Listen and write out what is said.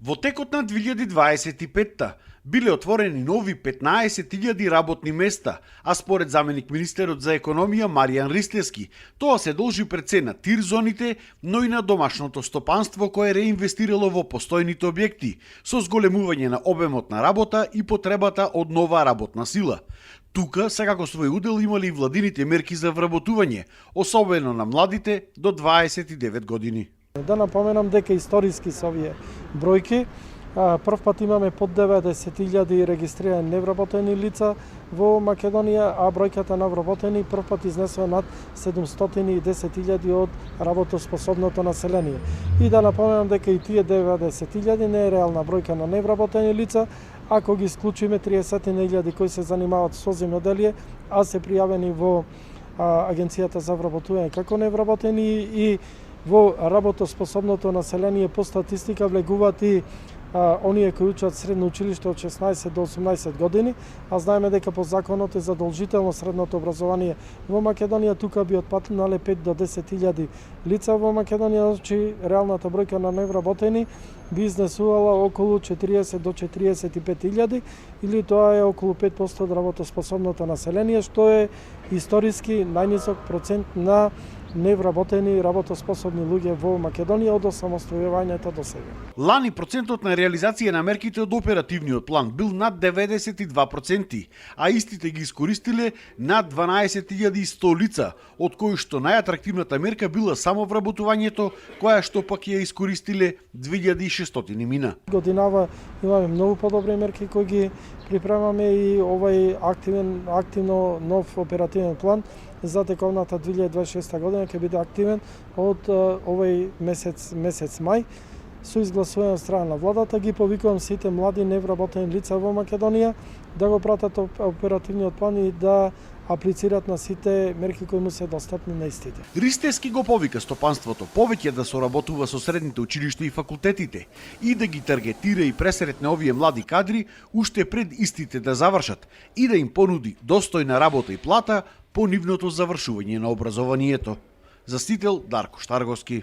Во текот на 2025-та биле отворени нови 15.000 работни места, а според заменик министерот за економија Маријан Ристевски, тоа се должи пред се на тир зоните, но и на домашното стопанство кое реинвестирало во постојните објекти, со зголемување на обемот на работа и потребата од нова работна сила. Тука секако свој удел имали и владините мерки за вработување, особено на младите до 29 години. Да напоменам дека историски се овие бројки. Прв пат имаме под 90.000 регистрирани невработени лица во Македонија, а бројката на вработени прв пат изнесува над 710.000 од работоспособното население. И да напоменам дека и тие 90.000 не е реална бројка на невработени лица, ако ги исклучиме 30.000 кои се занимаваат со земјоделие, а се пријавени во Агенцијата за вработување како невработени и во работоспособното население по статистика влегуваат и оние кои учат средно училиште од 16 до 18 години, а знаеме дека по законот е задолжително средното образование во Македонија, тука би отпаднале 5 до 10.000 лица во Македонија, значи реалната бројка на невработени би изнесувала околу 40 до 45.000 или тоа е околу 5% од работоспособното население, што е историски најнисок процент на невработени работоспособни луѓе во Македонија од осамостојувањето до сега. Лани процентот на реализација на мерките од оперативниот план бил над 92%, а истите ги искористиле над 12.100 лица, од кои што најатрактивната мерка била само вработувањето, која што пак ја искористиле 2600 мина. Годинава имаме многу подобри мерки кои ги припремаме и овој активно нов оперативен план за тековната 2026 година ќе биде активен од овој месец мај. Со изгласување од страна на владата ги повикувам сите млади невработени лица во Македонија да го пратат оперативниот план и да аплицираат на сите мерки кои му се достапни на истите. Ристевски го повика стопанството повеќе да соработува со средните училишта и факултетите и да ги таргетира и пресретне овие млади кадри уште пред истите да завршат и да им понуди достојна работа и плата по нивното завршување на образованието. Застител Дарко Штарговски.